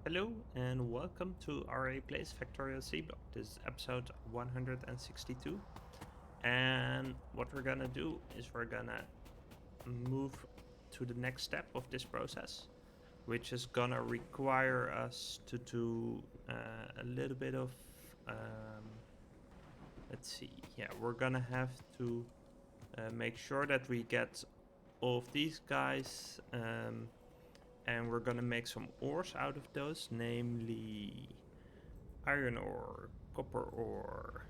Hello and welcome to Aurei Plays Factorio Seablock. This is episode 162. And what we're gonna do is we're gonna move to the next step of this process, which is gonna require us to do a little bit of, let's see, yeah, we're gonna have to make sure that we get all of these guys, and we're gonna make some ores out of those, namely iron ore, copper ore,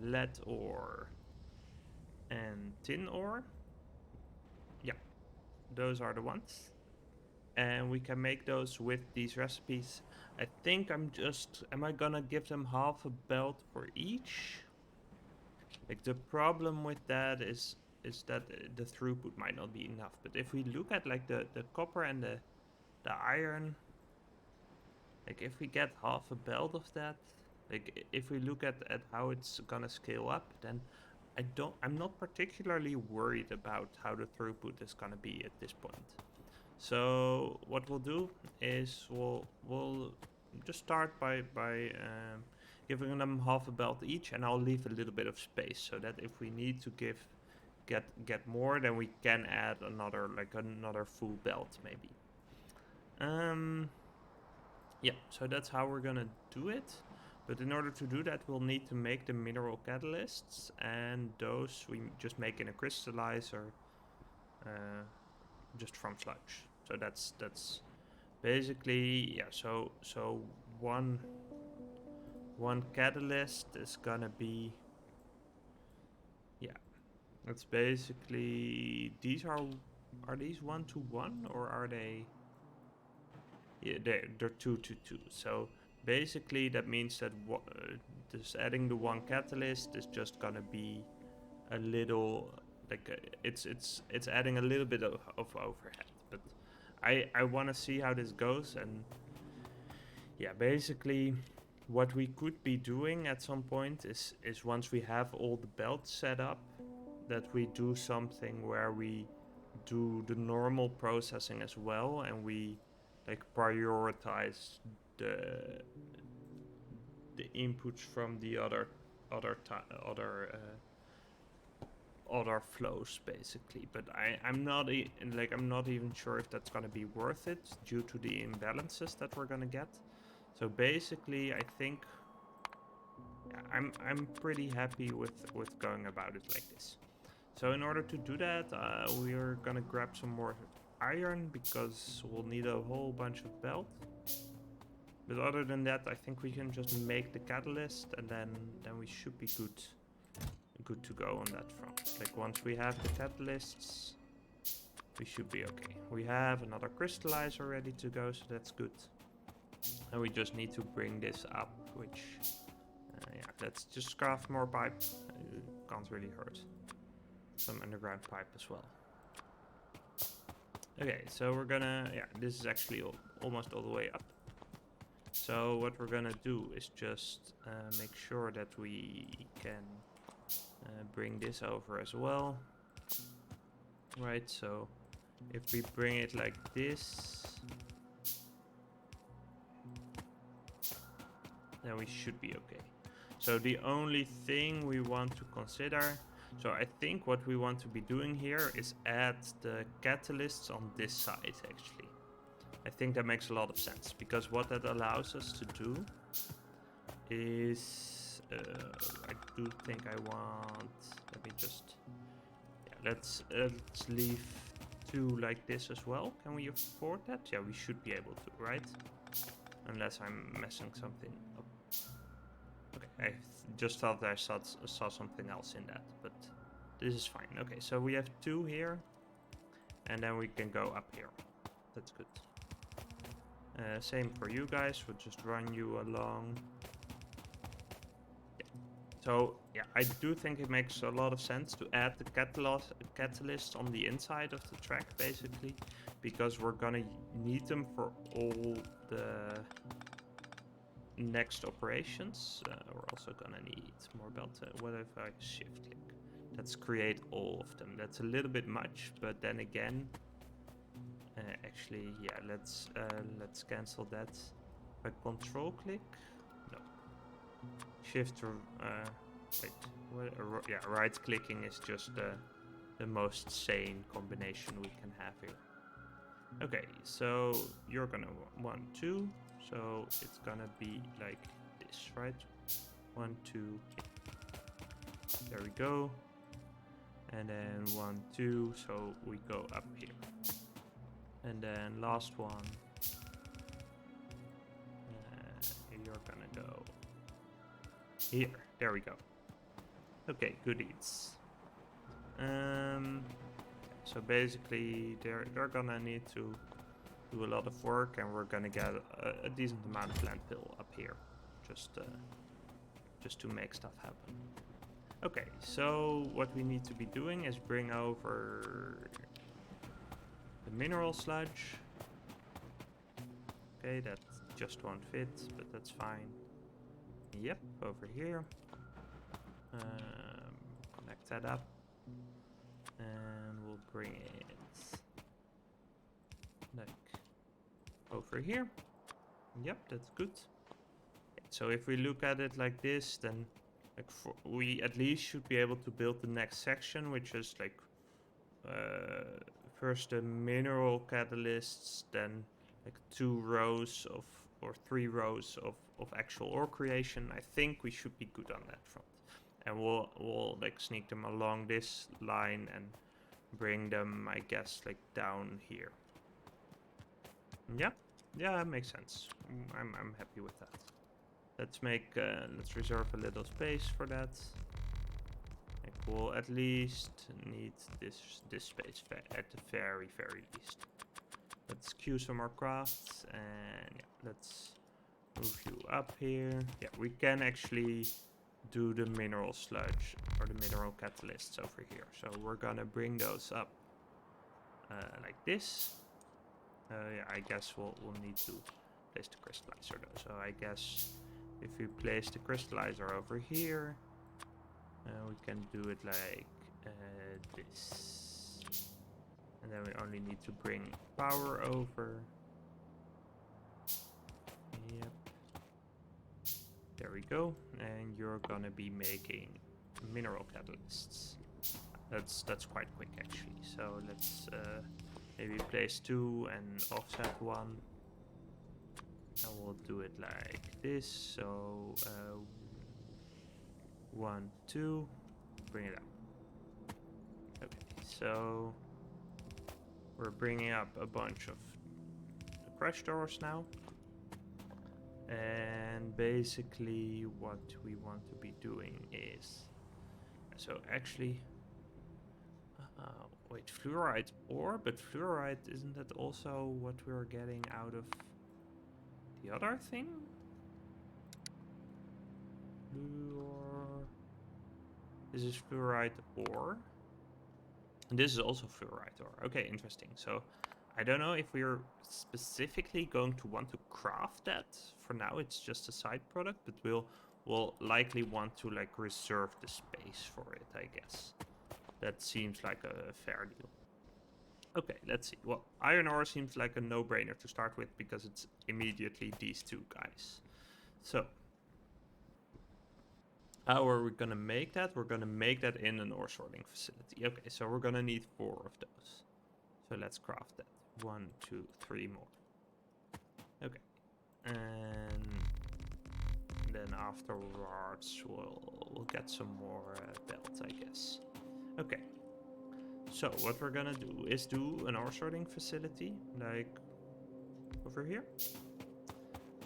lead ore, and tin ore. Yeah, those are the ones. And we can make those with these recipes. I think am I gonna give them half a belt for each? Like the problem with that is that the throughput might not be enough. But if we look at like the copper and the iron, like if we get half a belt of that, like if we look at how it's gonna scale up, then I'm not particularly worried about how the throughput is gonna be at this point. So what we'll do is we'll just start by giving them half a belt each, and I'll leave a little bit of space so that if we need to get more, then we can add another full belt maybe. Yeah, so that's how we're gonna do it. But in order to do that, we'll need to make the mineral catalysts, and those we just make in a crystallizer, just from sludge. So that's basically, yeah. So one catalyst is gonna be, yeah. It's basically these are these 1 to 1 or are they? Yeah, they're 2 to 2. So basically that means that just adding the one catalyst is just gonna be a little like it's adding a little bit of overhead. But I want to see how this goes, and yeah, basically what we could be doing at some point is once we have all the belts set up, that we do something where we do the normal processing as well, and we like prioritize the the inputs from the other other flows basically. But I'm not I'm not even sure if that's gonna be worth it due to the imbalances that we're gonna get. So basically I think I'm pretty happy with going about it like this. So in order to do that, we're gonna grab some more iron because we'll need a whole bunch of belt. But other than that, I think we can just make the catalyst, and then we should be good to go on that front. Like once we have the catalysts, we should be okay. We have another crystallizer ready to go, so that's good. And we just need to bring this up, which yeah, let's just craft more pipe. Can't really hurt. Some underground pipe as well. Okay, so we're gonna, yeah, this is actually almost all the way up. So what we're gonna do is just make sure that we can bring this over as well. Right, so if we bring it like this, then we should be okay. So the only thing we want to consider, so I think what we want to be doing here is add the catalysts on this side actually. I think that makes a lot of sense, because what that allows us to do is, I do think I want, let me just, yeah, let's leave 2 like this as well. Can we afford that? Yeah, we should be able to, right? Unless I'm messing something up. Okay, I just thought I saw something else in that, but this is fine. Okay, so we have 2 here, and then we can go up here. That's good. Same for you guys, we'll just run you along. Yeah. So yeah, I do think it makes a lot of sense to add the catalyst on the inside of the track basically, because we're gonna need them for all the next operations. We're also gonna need more belt. What if I shift click? Let's create all of them. That's a little bit much, but then again, Actually, yeah, let's cancel that. By control click, no. Shift, wait, yeah, right clicking is just the most sane combination we can have here. Okay, so you're gonna want 2, so it's gonna be like this, right? 1, 2, there we go. And then 1, 2, so we go up here. And then last one, you're gonna go here. There we go. Okay, goodies. So basically, they're gonna need to do a lot of work, and we're gonna get a decent amount of landfill up here, just to make stuff happen. Okay, so what we need to be doing is bring over the mineral sludge. Okay, that just won't fit, but that's fine. Yep, over here. Connect that up. And we'll bring it like over here. Yep, that's good. So if we look at it like this, then like we at least should be able to build the next section, which is like first the mineral catalysts, then like 2 rows of or 3 rows of actual ore creation. I think we should be good on that front. And we'll like sneak them along this line and bring them, I guess, like down here. Yeah, that makes sense. I'm happy with that. Let's reserve a little space for that. Like we'll at least need this space at the very least. Let's queue some more crafts, and yeah, let's move you up here. Yeah, we can actually do the mineral sludge or the mineral catalysts over here. So we're gonna bring those up like this. Yeah, I guess we'll need to place the crystallizer though. So I guess if we place the crystallizer over here, we can do it like this. And then we only need to bring power over. Yep. There we go. And you're gonna be making mineral catalysts. That's quite quick actually. So let's maybe place 2 and offset 1. And we'll do it like this. So 1, 2, bring it up. Okay, so we're bringing up a bunch of crush doors now. And basically what we want to be doing is, so actually, wait, fluoride ore, but fluoride, isn't that also what we're getting out of the other thing? This is fluoride ore. And this is also fluoride ore. Okay, interesting. So I don't know if we're specifically going to want to craft that. For now, it's just a side product, but we'll likely want to like reserve the space for it, I guess. That seems like a fair deal. Okay, let's see. Well, iron ore seems like a no-brainer to start with because it's immediately these 2 guys. So how are we gonna make that? We're gonna make that in an ore sorting facility. Okay, so we're gonna need 4 of those. So let's craft that. 1, 2, 3 more. Okay. And then afterwards we'll get some more belts, I guess. Okay. So what we're gonna do is do an ore sorting facility, like over here.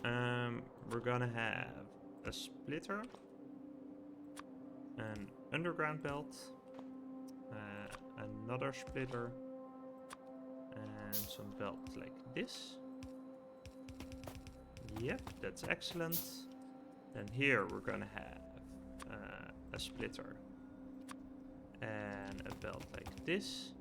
We're gonna have a splitter, an underground belt, another splitter, and some belts like this. Yep, that's excellent. Then here we're gonna have a splitter and a belt like this.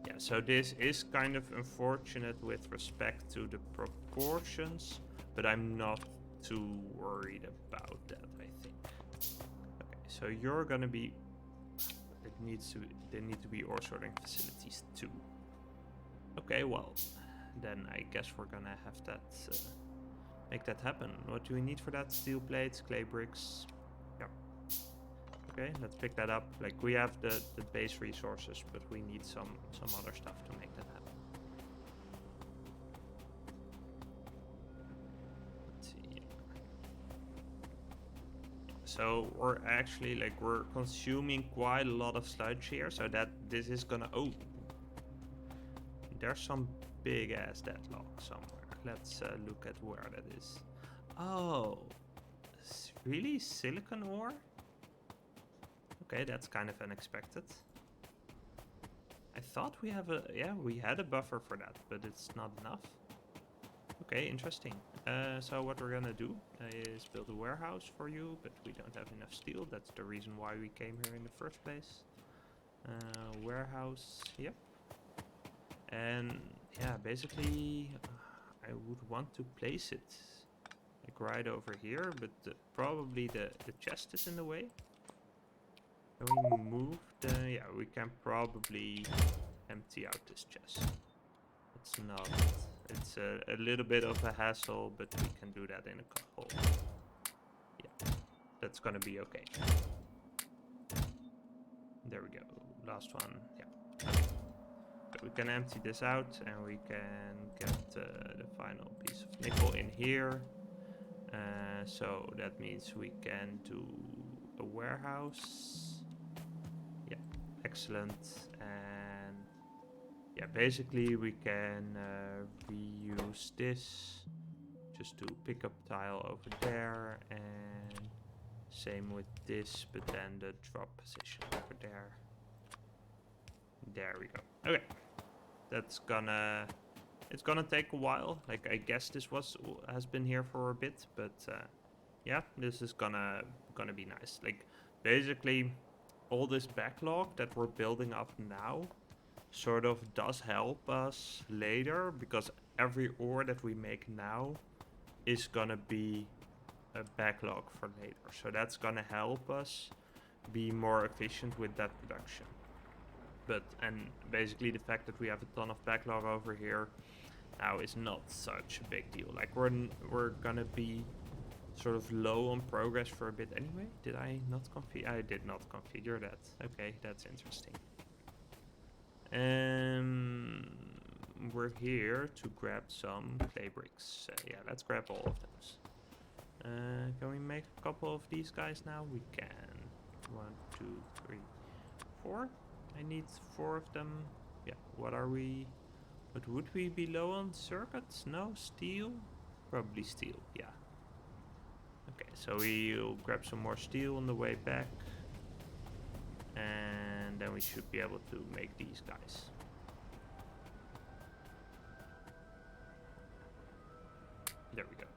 Yeah, so this is kind of unfortunate with respect to the proportions, but I'm not too worried about that, I think. Okay, so you're gonna be, they need to be ore sorting facilities too. Okay, well, then I guess we're gonna have that make that happen. What do we need for that? Steel plates, clay bricks. Yep. Okay, let's pick that up. Like, we have the base resources, but we need some other stuff to make that happen. Let's see. So we're actually, like, we're consuming quite a lot of sludge here, so that this is gonna... Oh! There's some big ass deadlock somewhere. Let's look at where that is. Oh! Really? Silicon ore? Okay, that's kind of unexpected. I thought we have we had a buffer for that, but it's not enough. Okay, interesting. So what we're gonna do is build a warehouse for you, but we don't have enough steel. That's the reason why we came here in the first place. Warehouse, yep. And yeah, basically I would want to place it like right over here, but probably the chest is in the way. Can we move the... Yeah, we can probably empty out this chest. It's not... It's a little bit of a hassle, but we can do that in a couple. Yeah, that's gonna be okay. There we go. Last one. Yeah. Okay. So we can empty this out, and we can get the final piece of nickel in here. So that means we can do a warehouse. Yeah, excellent. And yeah, basically we can reuse this just to pick up tile over there, and same with this, but then the drop position over there. There we go. Okay, that's gonna... It's gonna take a while. Like, I guess this has been here for a bit, but yeah, this is gonna be nice. Like, basically, all this backlog that we're building up now sort of does help us later, because every ore that we make now is gonna be a backlog for later. So that's gonna help us be more efficient with that production. And basically the fact that we have a ton of backlog over here now is not such a big deal. Like, we're gonna be sort of low on progress for a bit anyway. Did I not configure? I did not configure that. Okay, that's interesting. We're here to grab some clay bricks. Yeah, let's grab all of those. Can we make a couple of these guys now? We can. 1, 2, 3, 4. I need 4 of them. Yeah, what are we... But would we be low on circuits? No? Steel? Probably steel, yeah. Okay, so we'll grab some more steel on the way back. And then we should be able to make these guys. There we go.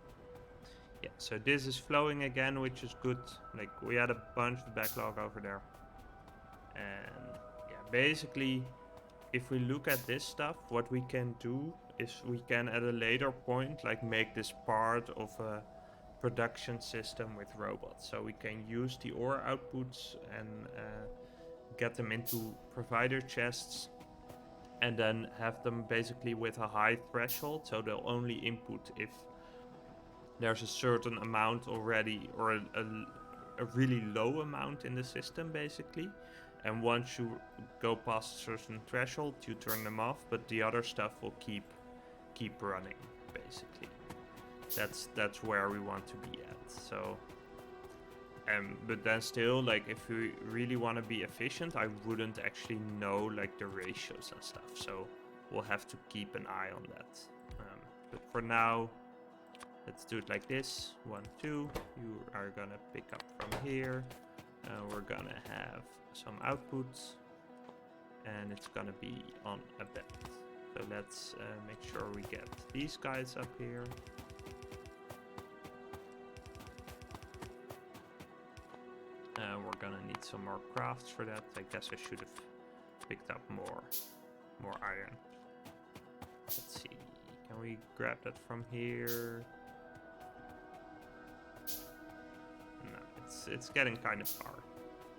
Yeah, so this is flowing again, which is good. Like, we had a bunch of backlog over there. And yeah, basically, if we look at this stuff, what we can do is we can at a later point like make this part of a production system with robots. So we can use the ore outputs and get them into provider chests, and then have them basically with a high threshold, so they'll only input if there's a certain amount already, or a really low amount in the system basically. And once you go past a certain threshold, you turn them off, but the other stuff will keep running, basically. That's where we want to be at. So, but then still, like, if we really want to be efficient, I wouldn't actually know like the ratios and stuff. So we'll have to keep an eye on that. But for now, let's do it like this. 1, 2. You are gonna pick up from here. We're gonna have some outputs, and it's gonna be on a bed. So let's make sure we get these guys up here. We're gonna need some more crafts for that. I guess I should have picked up more iron. Let's see, can we grab that from here? No, it's getting kind of far.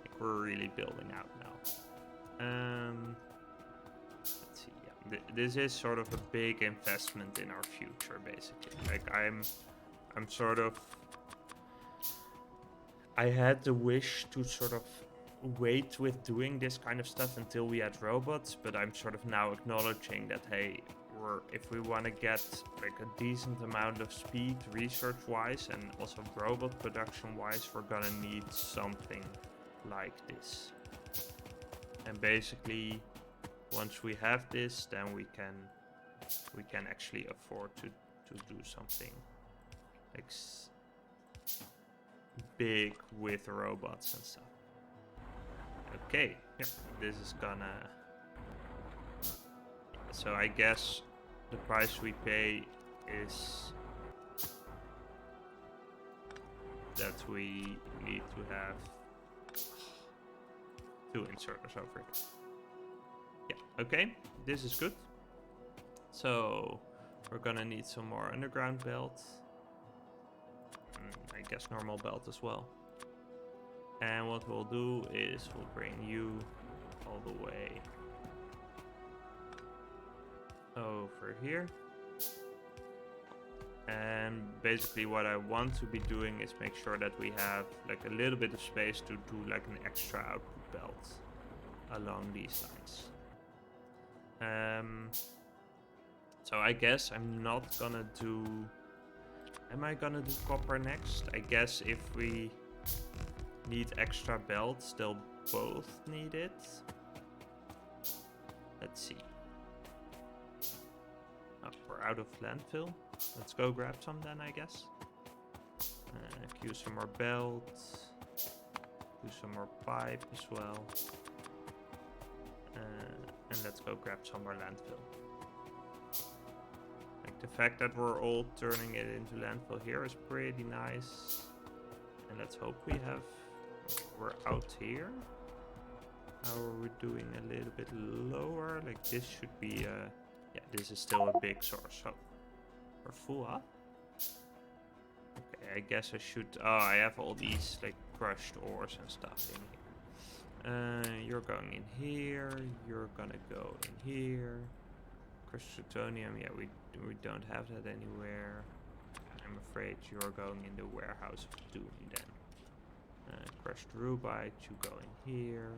Like, we're really building out now. Let's see, yeah, this is sort of a big investment in our future, basically. Like I'm sort of, I had the wish to sort of wait with doing this kind of stuff until we had robots, but I'm sort of now acknowledging that, hey, if we want to get like a decent amount of speed research-wise and also robot production-wise, we're gonna need something like this. And basically, once we have this, then we can actually afford to do something like big with robots and stuff. Okay, yeah, this is gonna. So I guess the price we pay is that we need to have 2 inserters over here. Yeah, okay, this is good. So we're gonna need some more underground belt. I guess normal belt as well. And what we'll do is we'll bring you all the way over here. And basically what I want to be doing is make sure that we have like a little bit of space to do like an extra output belt along these lines. So I guess I'm not gonna do... Am I gonna do copper next? I guess if we need extra belts, they'll both need it. Let's see. Oh, we're out of landfill. Let's go grab some then, I guess. Use some more belts. Do some more pipe as well. And let's go grab some more landfill. Like the fact that we're all turning it into landfill here is pretty nice. And let's hope we have... We're out here. How are we doing a little bit lower? Like this should be yeah, this is still a big source. So we're full up. Okay, I guess I should... Oh, I have all these like crushed ores and stuff in here. You're going in here. You're gonna go in here. Crushed plutonium. Yeah, we don't have that anywhere. I'm afraid you're going in the warehouse of doom then. Crushed rubite, you go in here.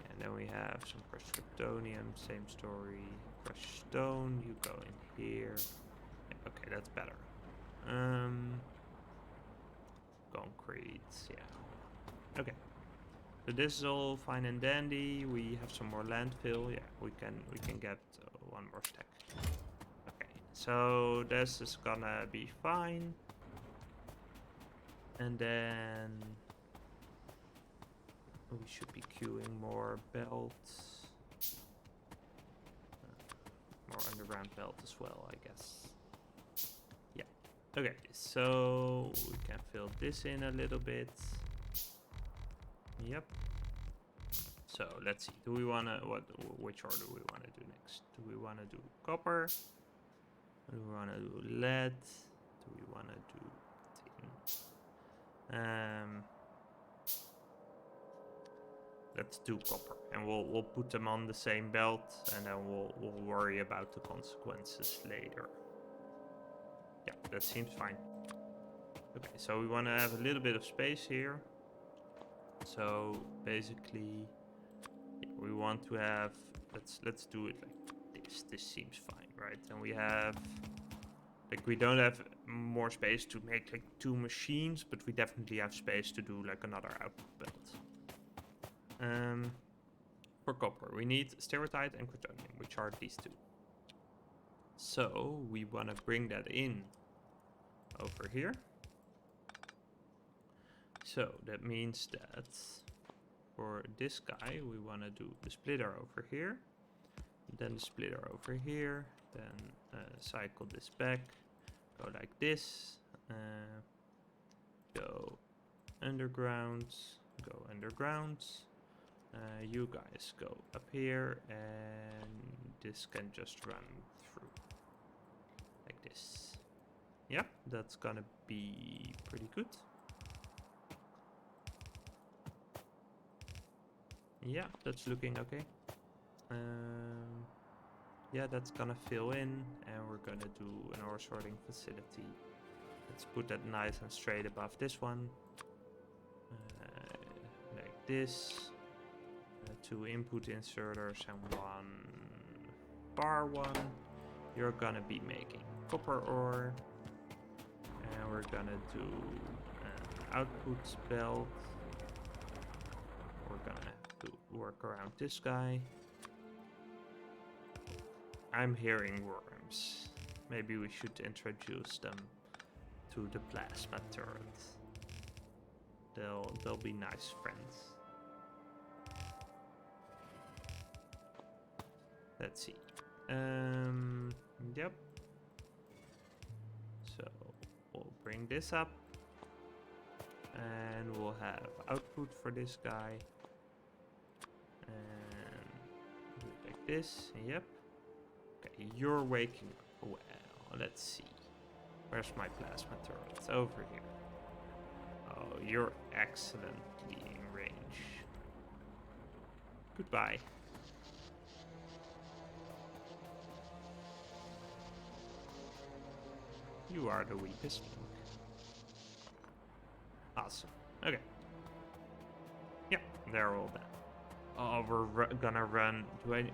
And then we have some crushed plutonium, same story. Crushed stone, you go in here. Yeah, okay, that's better. Concrete, yeah. Okay. So this is all fine and dandy. We have some more landfill. Yeah, we can get one more stack. Okay, so this is gonna be fine. And then we should be queuing more belts. More underground belt as well, I guess. Yeah. Okay, so we can fill this in a little bit. Yep. So let's see. Do we wanna which order do we wanna do next? Do we wanna do copper? Do we wanna do lead? Do we wanna do tin? Let's do copper, and we'll put them on the same belt, and then we'll worry about the consequences later. Yeah, that seems fine. Okay, so we want to have a little bit of space here. So basically, yeah, we want to have... Let's do it like this. This seems fine, right? And we have... Like, we don't have more space to make like 2 machines, but we definitely have space to do like another output belt. For copper, we need stereotype and plutonium, which are these 2. So we want to bring that in over here. So that means that for this guy, we want to do the splitter over here, then the splitter over here, then cycle this back, go like this, go underground, you guys go up here, and this can just run through like this. Yeah, that's gonna be pretty good. Yeah, that's looking okay. Yeah, that's gonna fill in, and we're gonna do an ore sorting facility. Let's put that nice and straight above this one. Like this. 2 input inserters and 1 bar one. You're gonna be making copper ore. And we're gonna do an output belt. We're gonna have to work around this guy. I'm hearing worms. Maybe we should introduce them to the plasma turret. They'll be nice friends. Let's see. Yep. So we'll bring this up. And we'll have output for this guy. And do it like this. Yep. Okay, you're waking up. Well, let's see. Where's my plasma turret? It's over here. Oh, you're excellently in range. Goodbye. You are the weakest link. Awesome. Okay. Yep, they're all done. Oh, we're gonna run. Do I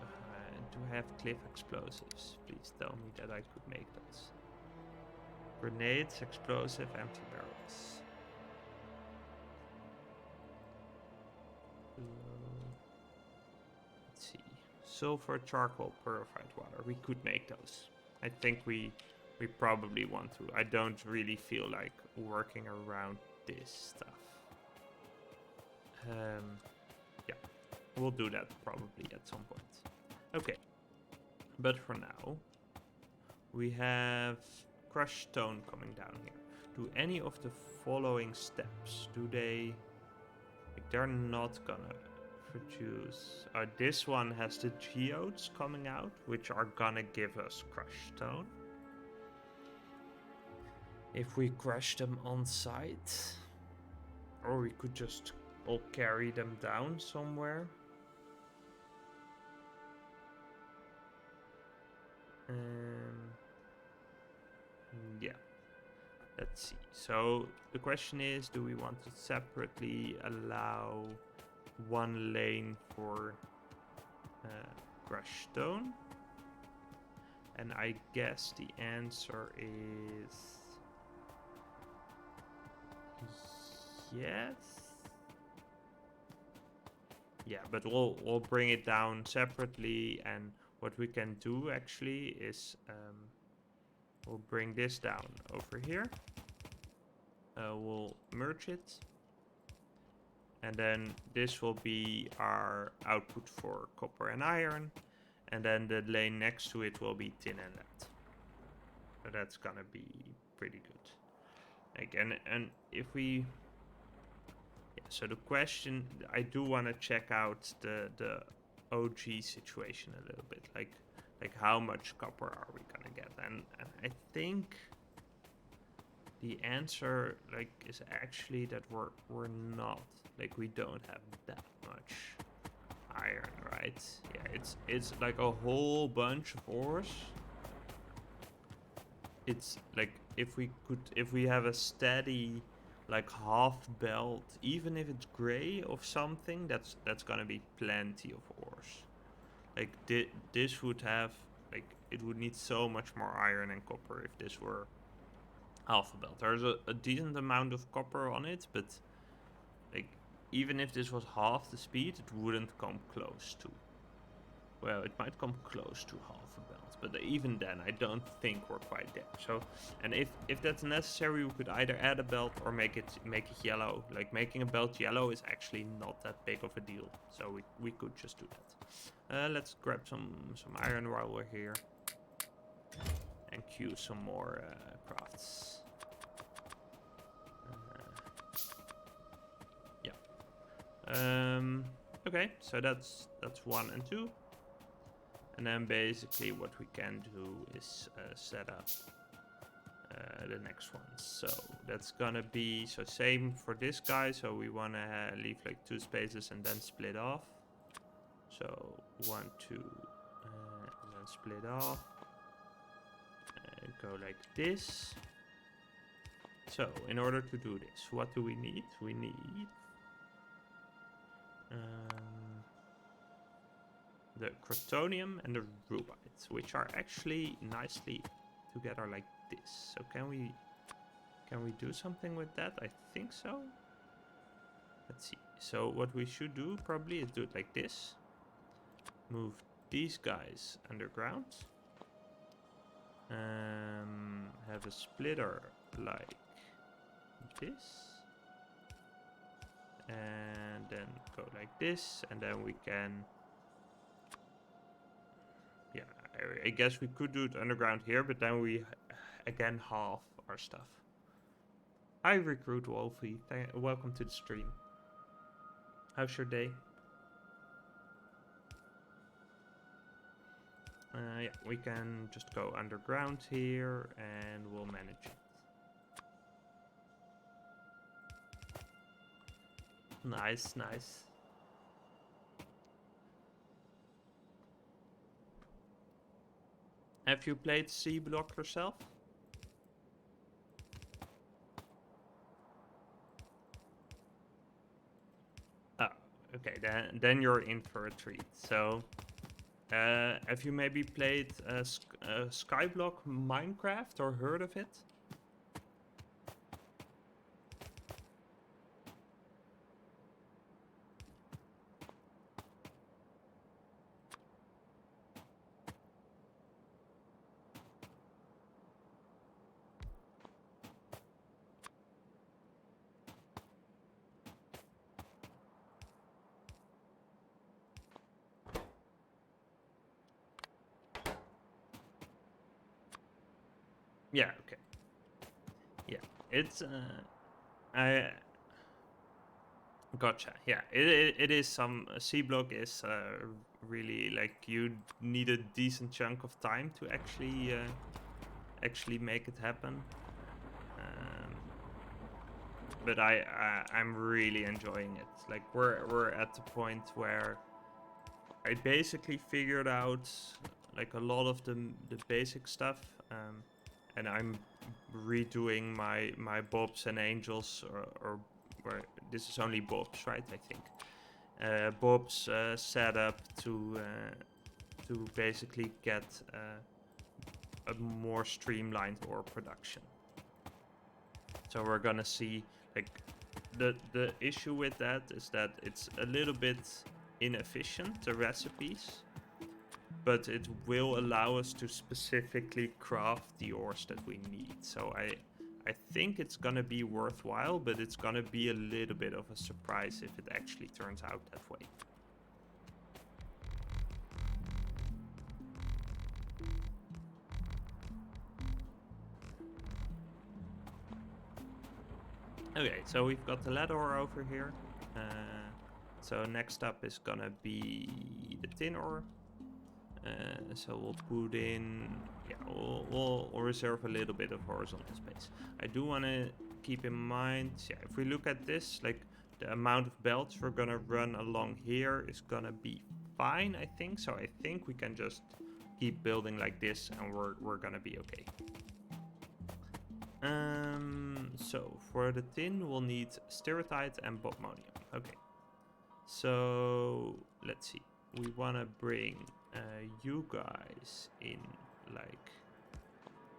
have cliff explosives? Please tell me that I could make those. Grenades, explosive, empty barrels. Let's see. Sulfur, charcoal, purified water. We could make those. I think we probably want to. I don't really feel like working around this stuff. Yeah, we'll do that probably at some point. Okay, but for now, we have crushed stone coming down here. Do any of the following steps, do they... Like, they're not gonna produce... this one has the geodes coming out, which are gonna give us crushed stone. If we crush them on site, or we could just all carry them down somewhere. Yeah, let's see. So the question is, do we want to separately allow one lane for crushed stone? And I guess the answer is yes. Yeah, but we'll bring it down separately, and what we can do actually is we'll bring this down over here. We'll merge it, and then this will be our output for copper and iron, and then the lane next to it will be tin and lead. So that's gonna be pretty good. Again, and if we... So the question, I do want to check out the OG situation a little bit, like how much copper are we gonna get? And I think the answer is actually that we're not, we don't have that much iron, right? Yeah, it's like a whole bunch of ores. It's like if we have a steady half belt, even if it's gray of something, that's gonna be plenty of ores. This would have it would need so much more iron and copper if this were half a belt. There's a decent amount of copper on it, but even if this was half the speed, it wouldn't come close to. Well, it might come close to half a belt, but even then, I don't think we're quite there. So, and if that's necessary, we could either add a belt or make it yellow. Making a belt yellow is actually not that big of a deal, so we could just do that. Let's grab some iron while we're here, and queue some more crafts. Yeah. Okay, so that's 1 and 2. And then basically what we can do is set up the next one. So that's gonna be, so same for this guy. So we wanna leave 2 spaces and then split off. So 1, 2, then split off. And go like this. So, in order to do this, what do we need? We need the crotonium and the rubite, which are actually nicely together like this. So can we do something with that? I think so. Let's see. So what we should do probably is do it like this. Move these guys underground. Have a splitter like this. And then go like this. And then we can... Yeah, I guess we could do it underground here, but then we again halve our stuff. Hi Recruit Wolfie, welcome to the stream. How's your day? Yeah, we can just go underground here and we'll manage it. Nice, nice. Have you played Seablock yourself? Oh, okay, then you're in for a treat. So, have you maybe played Skyblock Minecraft or heard of it? Yeah, okay. Yeah, it's I gotcha. Yeah, it is some Seablock is really like you need a decent chunk of time to actually make it happen. But I'm really enjoying it. Like we're at the point where I basically figured out like a lot of the basic stuff, and I'm redoing my bobs and angels, or this is only bobs, right? I think bobs set up to basically get a more streamlined ore production. So we're gonna see like the issue with that is that it's a little bit inefficient, the recipes, but it will allow us to specifically craft the ores that we need. So I think it's gonna be worthwhile, but it's gonna be a little bit of a surprise if it actually turns out that way. Okay, so we've got the lead ore over here. So next up is gonna be the tin ore. So we'll put in, yeah, we'll reserve a little bit of horizontal space. I do want to keep in mind, yeah, if we look at this, like the amount of belts we're gonna run along here is gonna be fine, I think. So I think we can just keep building like this, and we're gonna be okay. So for the tin, we'll need stereotyte and bobmonium. Okay. So let's see. We wanna bring you guys in like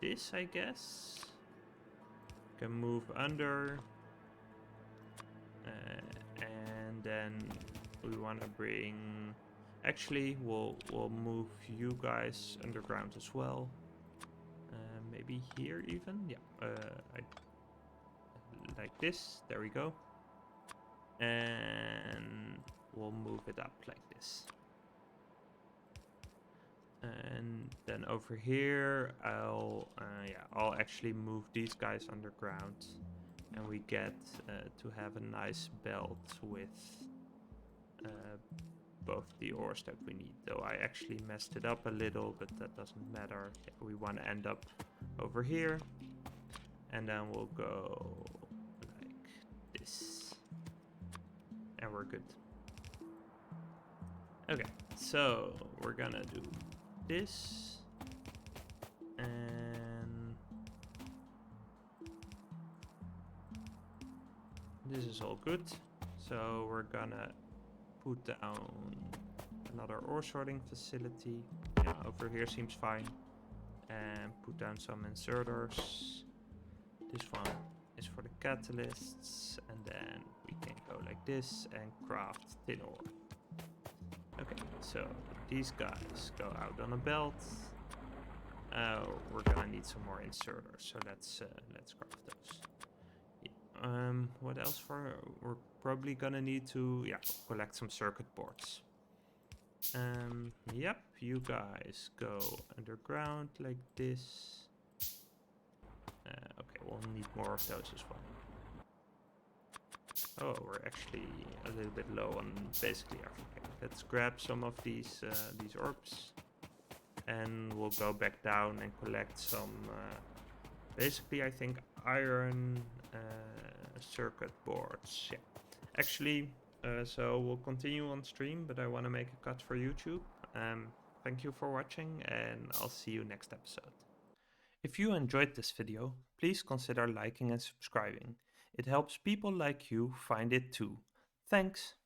this, I guess. Can move under, and then we wanna bring. Actually, we'll move you guys underground as well. Maybe here even. Yeah. Like this. There we go. And we'll move it up like this. And then over here, I'll actually move these guys underground, and we get to have a nice belt with both the ores that we need. Though I actually messed it up a little, but that doesn't matter. Yeah, we want to end up over here, and then we'll go like this, and we're good. Okay, so we're gonna do this. And this is all good. So we're gonna put down another ore sorting facility. Yeah, over here seems fine. And put down some inserters. This one is for the catalysts, and then we can go like this and craft tin ore. Okay, so these guys go out on a belt. We're gonna need some more inserters, so let's craft those. What else for? We're probably gonna need to collect some circuit boards. Yep, you guys go underground like this. Okay, we'll need more of those as well. Oh, we're actually a little bit low on basically everything. Let's grab some of these orbs, and we'll go back down and collect some. Basically, I think iron circuit boards. Yeah, actually, so we'll continue on stream, but I want to make a cut for YouTube. Thank you for watching, and I'll see you next episode. If you enjoyed this video, please consider liking and subscribing. It helps people like you find it too. Thanks!